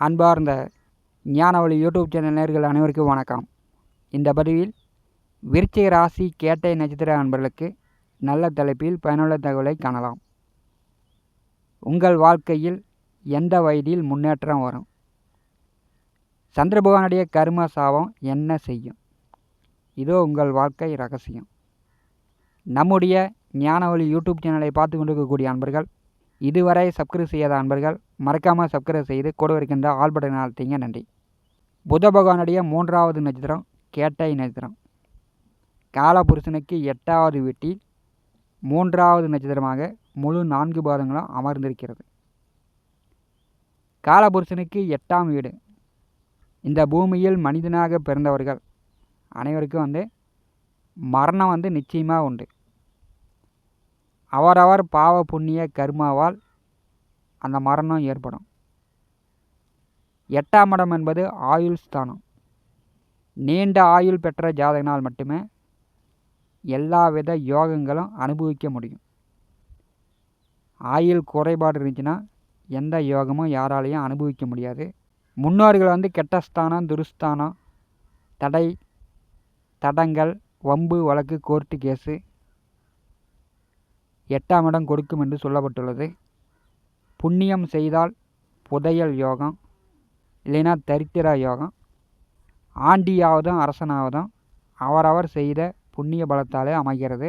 அன்பார்ந்த ஞானவழி YouTube channel நேயர்கள் அனைவருக்கும் வணக்கம். இந்த பதிவில் விருச்சிக ராசி கேட்டை நட்சத்திர அன்பர்களுக்கு நல்ல தலைப்பில் பயனுள்ள தகவலை காணலாம். உங்கள் வாழ்க்கையில் எந்த வயதில் முன்னேற்றம் வரும்? சந்திர பகவானுடைய கர்ம சாபம் என்ன செய்யும்? இதோ உங்கள் வாழ்க்கை ரகசியம். நம்முடைய ஞானவழி யூடியூப் சேனலை பார்த்து கொண்டிருக்கக்கூடிய அன்பர்கள், இதுவரை சப்ஸ்கிரைப் செய்யாத அன்பர்கள் மறக்காமல் சப்ஸ்கிரைப் செய்து கூட இருக்கின்ற ஆல் பட்டன் அழுத்திங்க. நன்றி. புத பகவானுடைய 3வது நட்சத்திரம் கேட்டை நட்சத்திரம். காலபுருஷனுக்கு 8வது வீட்டில் 3வது நட்சத்திரமாக முழு 4 பாதங்களும் அமர்ந்திருக்கிறது. காலபுருஷனுக்கு 8ஆம் வீடு. இந்த பூமியில் மனிதனாக பிறந்தவர்கள் அனைவருக்கும் மரணம் நிச்சயமாக உண்டு. அவரவர் பாவ புண்ணிய கர்மாவால் அந்த மரணம் ஏற்படும். 8ஆம் இடம் என்பது ஆயுள் ஸ்தானம். நீண்ட ஆயுள் பெற்ற ஜாதகனால் மட்டுமே எல்லாவித யோகங்களும் அனுபவிக்க முடியும். ஆயுள் குறைபாடு இருந்துச்சுன்னா எந்த யோகமும் யாராலையும் அனுபவிக்க முடியாது. முன்னோர்கள் கெட்ட ஸ்தானம், துருஸ்தானம், தடை, தடங்கள், வம்பு வழக்கு, கோர்ட்டு கேஸு 8ஆம் இடம் கொடுக்கும் என்று சொல்லப்பட்டுள்ளது. புண்ணியம் செய்தால் புதையல் யோகம், இல்லைன்னா தரித்திர யோகம். ஆண்டியாவதும் அரசனாவதும் அவரவர் செய்த புண்ணிய பலத்தாலே அமைகிறது.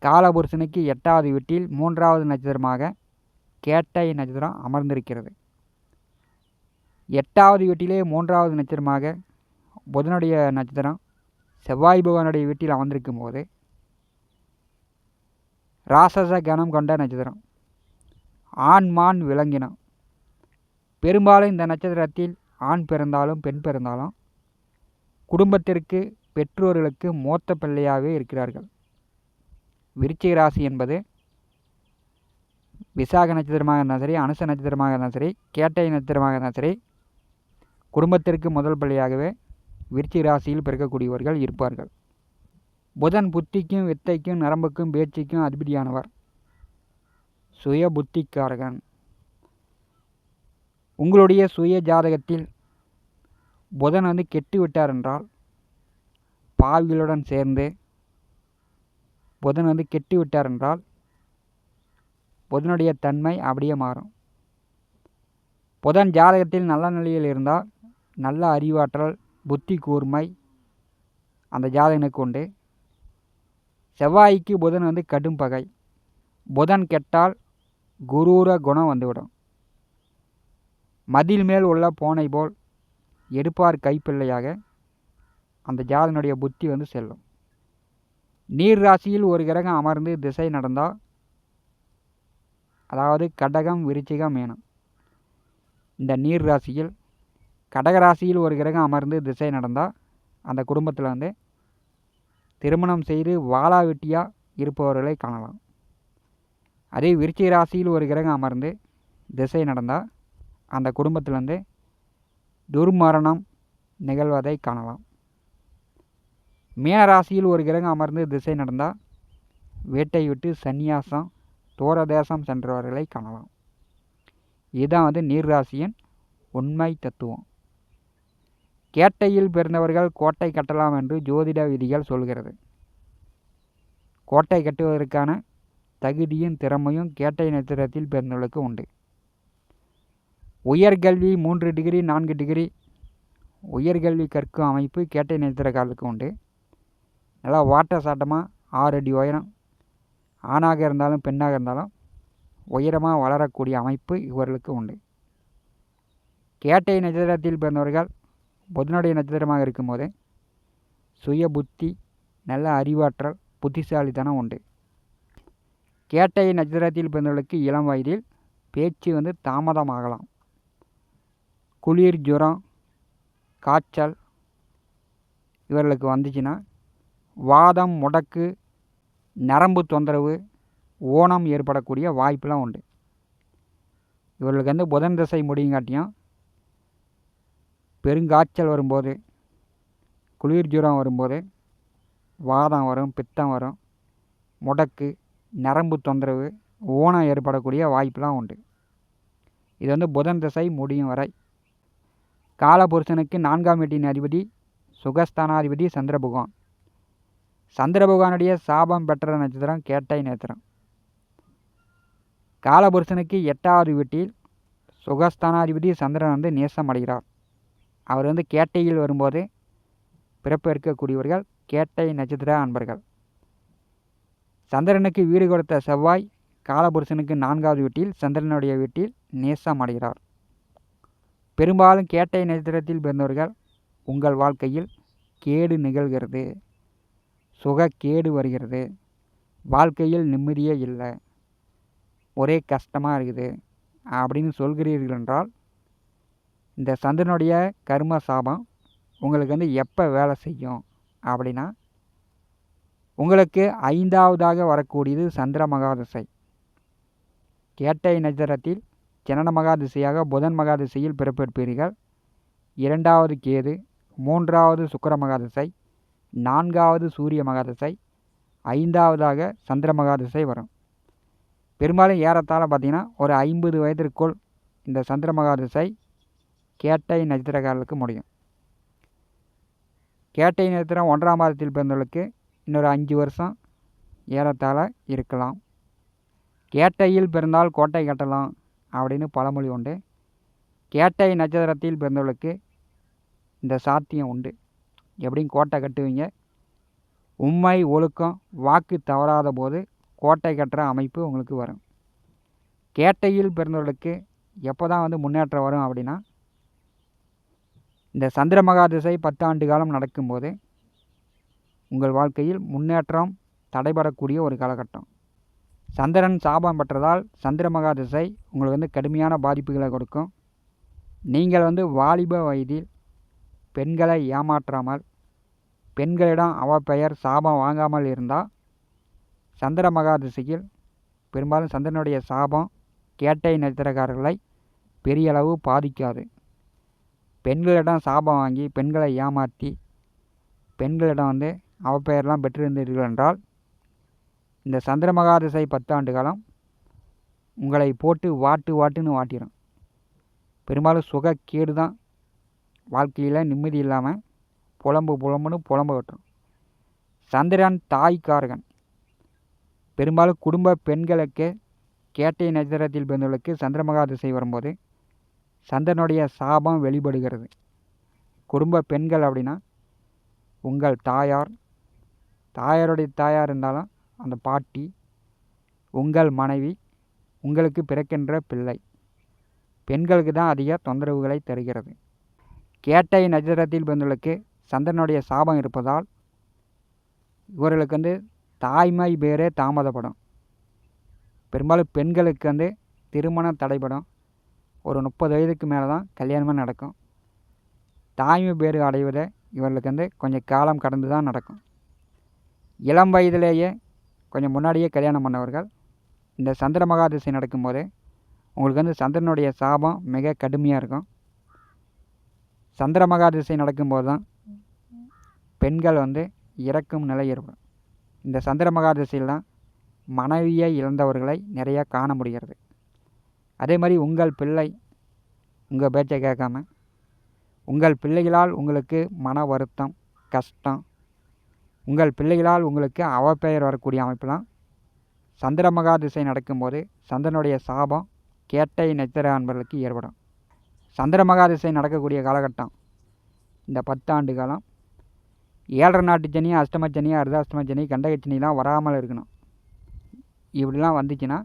காலபுருஷனுக்கு 8வது வீட்டில் 3வது நட்சத்திரமாக கேட்டை நட்சத்திரம் அமர்ந்திருக்கிறது. 8வது வீட்டிலே 3வது நட்சத்திரமாக புதனுடைய நட்சத்திரம் செவ்வாய் பகவானுடைய வீட்டில் அமர்ந்திருக்கும் போது ராசச கணம் கொண்ட நட்சத்திரம். ஆண் மான் விலங்கினம். பெரும்பாலும் இந்த நட்சத்திரத்தில் ஆண் பிறந்தாலும் பெண் பிறந்தாலும் குடும்பத்திற்கு, பெற்றோர்களுக்கு மூத்த பிள்ளையாகவே இருக்கிறார்கள். விருச்சிக ராசி என்பது விசாக நட்சத்திரமாக இருந்தாலும் சரி, அனுச நட்சத்திரமாக இருந்தாலும் சரி, கேட்டை நட்சத்திரமாக இருந்தாலும் சரி, குடும்பத்திற்கு முதல் பிள்ளையாகவே விருச்சிக ராசியில் பிறக்கக்கூடியவர்கள் இருப்பார்கள். புதன் புத்திக்கும், வித்தைக்கும், நரம்புக்கும், பேச்சுக்கும் அதிபதியானவர். சுய புத்திக்காரகன். உங்களுடைய சுய ஜாதகத்தில் புதன் கெட்டு விட்டார் என்றால், பாவிகளுடன் சேர்ந்து புதன் கெட்டு விட்டார் என்றால் புதனுடைய தன்மை அப்படியே மாறும். புதன் ஜாதகத்தில் நல்ல நிலையில் இருந்தால் நல்ல அறிவாற்றல், புத்தி கூர்மை அந்த ஜாதகனுக்கு உண்டு. செவ்வாய்க்கு புதன் கடும் பகை. புதன் கெட்டால் குரூர குணம் வந்துவிடும். மதில் மேல் உள்ள பூனை போல் எடுப்பார் கைப்பிள்ளையாக அந்த ஜாதகனுடைய புத்தி செல்லும். நீர் ராசியில் ஒரு கிரகம் அமர்ந்து திசை நடந்தால், அதாவது கடகம், விருச்சிகம், மீனம், இந்த நீர் ராசியில் கடகராசியில் ஒரு கிரகம் அமர்ந்து திசை நடந்தால் அந்த குடும்பத்தில் திருமணம் செய்து வாழா வெட்டியாக இருப்பவர்களை காணலாம். அதே விருச்சிக ராசியில் ஒரு கிரகம் அமர்ந்து திசை நடந்தால் அந்த குடும்பத்தில் துர்மரணம் நிகழ்வதை காணலாம். மீன ராசியில் ஒரு கிரகம் அமர்ந்து திசை நடந்தால் வீட்டை விட்டு சந்நியாசம், தூரதேசம் சென்றவர்களை காணலாம். இதுதான் நீர் ராசியின் உண்மை தத்துவம். கேட்டையில் பிறந்தவர்கள் கோட்டை கட்டலாம் என்று ஜோதிட விதிகள் சொல்கிறது. கோட்டை கட்டுவதற்கான தகுதியும் திறமையும் கேட்டை நட்சத்திரத்தில் பிறந்தவர்களுக்கு உண்டு. உயர்கல்வி 3 டிகிரி 4 டிகிரி உயர்கல்வி கற்கும் அமைப்பு கேட்டை நட்சத்திரக்காரர்களுக்கு உண்டு. நல்லா வாட்ட சாட்டமாக 6 அடி உயரம், ஆணாக இருந்தாலும் பெண்ணாக இருந்தாலும் உயரமாக வளரக்கூடிய அமைப்பு இவர்களுக்கு உண்டு. கேட்டை நட்சத்திரத்தில் பிறந்தவர்கள் புதனுடைய நட்சத்திரமாக இருக்கும்போது சுய புத்தி, நல்ல அறிவாற்றல், புத்திசாலித்தனம் உண்டு. கேட்டை நட்சத்திரத்தில் பிறந்தவர்களுக்கு இளம் வயதில் பேச்சு தாமதமாகலாம். குளிர், ஜுரம், காய்ச்சல் இவர்களுக்கு வந்துச்சுன்னா வாதம், முடக்கு, நரம்பு தொந்தரவு, ஊனம் ஏற்படக்கூடிய வாய்ப்பெலாம் உண்டு. இவர்களுக்கு புதன் திசை முடியுங்காட்டியும் பெருங்காய்ச்சல் வரும்போது, குளிர் ஜுரம் வரும்போது வாதம் வரும், பித்தம் வரும், முடக்கு, நரம்பு தொந்தரவு, ஊனம் ஏற்படக்கூடிய வாய்ப்பெலாம் உண்டு. இது வந்து புதன் திசை முடியும் வரை. காலபுருஷனுக்கு 4ஆம் வீட்டின் அதிபதி சுகஸ்தானாதிபதி சந்திரபகவான். சந்திரபகவானுடைய சாபம் பெற்ற நட்சத்திரம் கேட்டை நட்சத்திரம். காலபுருஷனுக்கு 8வது வீட்டில் சுகஸ்தானாதிபதி சந்திரன் வந்து நேசம் அடைகிறார். அவர் வந்து கேட்டையில் வரும்போது பிறப்பு இருக்கக்கூடியவர்கள் கேட்டை நட்சத்திர அன்பர்கள். சந்திரனுக்கு வீடு கொடுத்த செவ்வாய் காலபுருஷனுக்கு 4வது வீட்டில் சந்திரனுடைய வீட்டில் நேசம் அடைகிறார். பெரும்பாலும் கேட்டை நட்சத்திரத்தில் பிறந்தவர்கள் உங்கள் வாழ்க்கையில் கேடு நிகழ்கிறது, சுகக்கேடு வருகிறது, வாழ்க்கையில் நிம்மதியே இல்லை, ஒரே கஷ்டமாக இருக்குது அப்படின்னு சொல்கிறீர்கள் என்றால் இந்த சந்திரனுடைய கர்ம சாபம் உங்களுக்கு வந்து எப்போ வேலை செய்யும் அப்படின்னா, உங்களுக்கு 5வதாக வரக்கூடியது சந்திர மகாதிசை. கேட்டை நட்சத்திரத்தில் ஜனன மகாதிசையாக புதன் மகாதிசையில் பிறப்பெடுப்பீர்கள். 2வது கேது, 3வது சுக்கிர மகாதிசை, 4வது சூரிய மகாதிசை, 5வதாக சந்திர மகாதிசை வரும். பெரும்பாலும் ஏறத்தாழ பார்த்திங்கன்னா ஒரு 50 வயதிற்குள் இந்த சந்திர மகாதிசை கேட்டை நட்சத்திரக்காரர்களுக்கு முடியும். கேட்டை நட்சத்திரம் 1ஆம் மாதத்தில் பிறந்தவர்களுக்கு இன்னொரு 5 வருஷம் ஏறத்தாழ இருக்கலாம். கேட்டையில் பிறந்தால் கோட்டை கட்டலாம் அப்படின்னு பழமொழி உண்டு. கேட்டை நட்சத்திரத்தில் பிறந்தவர்களுக்கு இந்த சாத்தியம் உண்டு. எப்படியும் கோட்டை கட்டுவீங்க. உண்மை ஒழுக்கம் வாக்கு தவறாத போது கோட்டை கட்டுற அமைப்பு உங்களுக்கு வரும். கேட்டையில் பிறந்தவர்களுக்கு எப்போ தான் வந்து முன்னேற்றம் வரும் அப்படின்னா, இந்த சந்திர மகாதிசை 10 ஆண்டு காலம் நடக்கும்போது உங்கள் வாழ்க்கையில் முன்னேற்றம் தடைபடக்கூடிய ஒரு காலகட்டம். சந்திரன் சாபம் பெற்றதால் சந்திர மகாதிசை உங்களுக்கு வந்து கடுமையான பாதிப்புகளை கொடுக்கும். நீங்கள் வந்து வாலிப வயதில் பெண்களை ஏமாற்றாமல், பெண்களிடம் அவப்பெயர் சாபம் வாங்காமல் இருந்தால் சந்திர மகாதிசையில் பெரும்பாலும் சந்திரனுடைய சாபம் கேட்டை நட்சத்திரக்காரர்களை பெரிய அளவு பாதிக்காது. பெண்களிடம் சாபம் வாங்கி பெண்களை ஏமாற்றி பெண்களிடம் வந்து அவப்பெயர்லாம் பெற்றிருந்தீர்கள் என்றால் இந்த சந்திர மகாதிசை 10 ஆண்டு காலம் உங்களை போட்டு வாட்டுன்னு வாட்டிடும். பெரும்பாலும் சுகக்கேடு தான். வாழ்க்கையில் நிம்மதி இல்லாமல் புலம்புன்னு புலம்ப விட்டுரும். சந்திரன் தாய்க்காரகன். பெரும்பாலும் குடும்ப பெண்களுக்கு கேட்டை நட்சத்திரத்தில் பிறந்தவர்களுக்கு சந்திர மகாதிசை வரும்போது சந்திரனுடைய சாபம் வெளிப்படுகிறது. குடும்ப பெண்கள் அப்படின்னா உங்கள் தாயார், தாயாருடைய தாயார் இருந்தாலும் அந்த பாட்டி, உங்கள் மனைவி, உங்களுக்கு பிறக்கின்ற பிள்ளை, பெண்களுக்கு தான் அதிக தொந்தரவுகளை தருகிறது. கேட்டை நட்சத்திரத்தில் பிறந்தவர்களுக்கு சந்திரனுடைய சாபம் இருப்பதால் இவர்களுக்கு வந்து தாய்மை பேரே தாமதப்படும். பெரும்பாலும் பெண்களுக்கு வந்து திருமணம் தடைபடும். ஒரு 30 வயதுக்கு மேலே தான் கல்யாணமே நடக்கும். தாய்மை பேறு அடைவதை இவர்களுக்கு வந்து கொஞ்சம் காலம் கடந்து தான் நடக்கும். இளம் வயதிலேயே கொஞ்சம் முன்னாடியே கல்யாணம் பண்ணவர்கள் இந்த சந்திர மகாதிசை நடக்கும்போது உங்களுக்கு வந்து சந்திரனுடைய சாபம் மிக கடுமையாக இருக்கும். சந்திர மகாதிசை நடக்கும்போது தான் பெண்கள் வந்து இறக்கும் நிலை ஏற்படும். இந்த சந்திர மகாதிசையில் தான் மனைவியை இழந்தவர்களை நிறையா காண முடிகிறது. அதே மாதிரி உங்கள் பிள்ளை உங்கள் பேச்சை கேட்காம, உங்கள் பிள்ளைகளால் உங்களுக்கு மன வருத்தம், கஷ்டம், உங்கள் பிள்ளைகளால் உங்களுக்கு அவப்பெயர் வரக்கூடிய அமைப்புலாம் சந்திர மகாதிசை நடக்கும்போது சந்திரனுடைய சாபம் கேட்டை நட்சத்திர அன்பர்களுக்கு ஏற்படும். சந்திர மகாதிசை நடக்கக்கூடிய காலகட்டம் இந்த 10 ஆண்டு காலம் 7.5 நாட்டு சனி, அஷ்டம சனி, அர்த்தாஷ்டம சனி, கண்டக சனிலாம் வராமல் இருக்கணும். இப்படிலாம் வந்துச்சுன்னா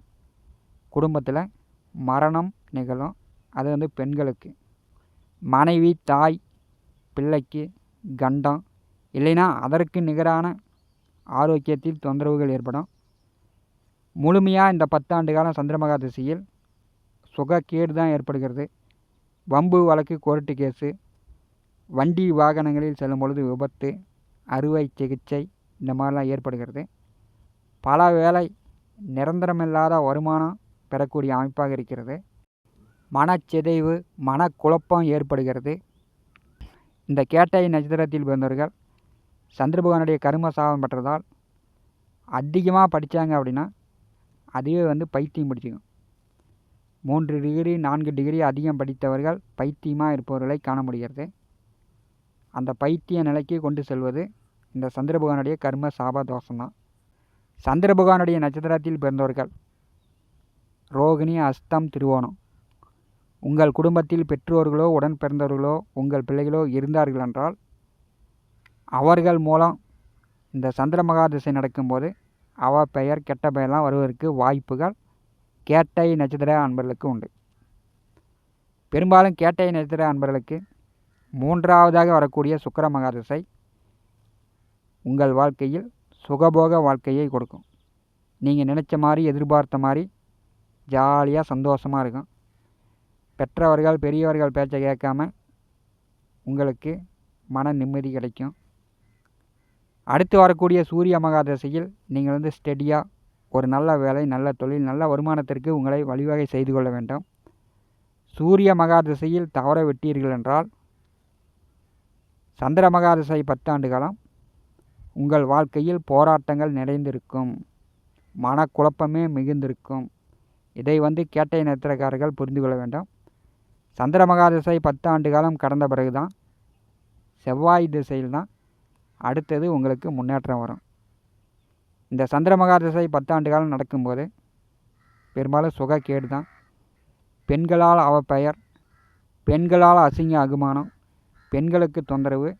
குடும்பத்தில் மரணம் நிகழும். அது வந்து பெண்களுக்கு, மனைவி, தாய், பிள்ளைக்கு கண்டம், இல்லைன்னா அதற்கு நிகரான ஆரோக்கியத்தில் தொந்தரவுகள் ஏற்படும். முழுமையாக இந்த 10 ஆண்டு காலம் சந்திர மகாதிசையில் சுகக்கேடு தான் ஏற்படுகிறது. வம்பு வழக்கு, கோர்ட்டு கேஸு, வண்டி வாகனங்களில் செல்லும் பொழுது விபத்து, அறுவை சிகிச்சை இந்த மாதிரிலாம் ஏற்படுகிறது. பல வேளை நிரந்தரமில்லாத வருமானம் பெறக்கூடிய அமைப்பாக இருக்கிறது. மனச்சிதைவு, மனக்குழப்பம் ஏற்படுகிறது. இந்த கேட்டை நட்சத்திரத்தில் பிறந்தவர்கள் சந்திர பகவானுடைய கர்ம சாபம் பெற்றதால் அதிகமாக படித்தாங்க அப்படின்னா அதுவே வந்து பைத்தியம் பிடிச்சிக்கும். 3 டிகிரி 4 டிகிரி அதிகம் படித்தவர்கள் பைத்தியமாக இருப்பவர்களை காண முடிகிறது. அந்த பைத்திய நிலைக்கு கொண்டு செல்வது இந்த சந்திர பகவானுடைய கர்ம சாப தோஷம்தான். சந்திர பகவானுடைய நட்சத்திரத்தில் பிறந்தவர்கள் ரோகிணி, அஸ்தம், திருவோணம். உங்கள் குடும்பத்தில் பெற்றோர்களோ உடன் பிறந்தவர்களோ உங்கள் பிள்ளைகளோ இருந்தார்கள் என்றால் அவர்கள் மூலம் இந்த சந்திர மகாதிசை நடக்கும்போது பெயர் கெட்ட பெயர்லாம் வருவதற்கு வாய்ப்புகள் கேட்டை நட்சத்திர அன்பர்களுக்கு உண்டு. பெரும்பாலும் கேட்டை நட்சத்திர அன்பர்களுக்கு 3ஆவதாக வரக்கூடிய சுக்கிர மகாதிசை உங்கள் வாழ்க்கையில் சுகபோக வாழ்க்கையை கொடுக்கும். நீங்கள் நினச்ச மாதிரி எதிர்பார்த்த மாதிரி ஜாலியாக சந்தோஷமாக இருக்கும். பெற்றவர்கள் பெரியவர்கள் பேச்சை கேட்காம உங்களுக்கு மன நிம்மதி கிடைக்கும். அடுத்து வரக்கூடிய சூரிய மகாதசையில் நீங்கள் ஸ்டெடியாக ஒரு நல்ல வேலை, நல்ல தொழில், நல்ல வருமானத்திற்கு உங்களை வழிவகை செய்து கொள்ள வேண்டும். சூரிய மகாதசையில் தவற விட்டீர்கள் என்றால் சந்திர மகாதசை 10 ஆண்டு காலம் உங்கள் வாழ்க்கையில் போராட்டங்கள் நிறைந்திருக்கும், மனக்குழப்பமே மிகுந்திருக்கும். இதை கேட்டை நட்சத்திரக்காரர்கள் புரிந்து கொள்ள வேண்டும். சந்திர மகாதசை 10 ஆண்டு காலம் கடந்த பிறகு தான் செவ்வாய் திசையில் தான் அடுத்தது உங்களுக்கு முன்னேற்றம் வரும். இந்த சந்திர மகாதசை 10 ஆண்டு காலம் நடக்கும்போது பெரும்பாலும் சுகக்கேடு தான். பெண்களால் அவப்பெயர், பெண்களால் அசிங்க அகுமானம், பெண்களுக்கு தொந்தரவு.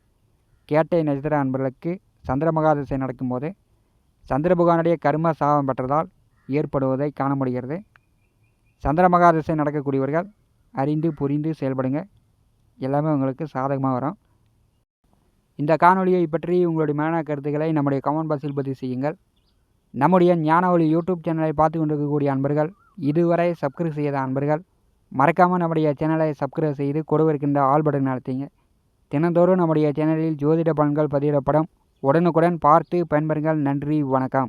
கேட்டை நட்சத்திர அன்பர்களுக்கு சந்திர மகாதசை நடக்கும்போது சந்திர பகவானுடைய கர்ம சாபம் பெற்றதால் ஏற்படுவதை காண முடிகிறது. சந்திர மகாதசை நடக்கக்கூடியவர்கள் அறிந்து புரிந்து செயல்படுங்க, எல்லாமே உங்களுக்கு சாதகமாக வரும். இந்த காணொலியை பற்றி உங்களுடைய மேலான கருத்துக்களை நம்முடைய கமெண்ட் பாக்ஸில் பதிவு செய்யுங்கள். நம்முடைய ஞான ஒளி யூடியூப் சேனலை பார்த்து கொண்டிருக்கக்கூடிய அன்பர்கள், இதுவரை சப்ஸ்கிரைப் செய்யாத அன்பர்கள் மறக்காமல் நம்முடைய சேனலை சப்ஸ்கிரைப் செய்து கொடுவிருக்கின்ற ஆல் பட்டன் அழுத்திங்க. தினந்தோறும் நம்முடைய சேனலில் ஜோதிட பலன்கள் பதிவிடப்படும். உடனுக்குடன் பார்த்து பயன்பெறுங்கள். நன்றி, வணக்கம்.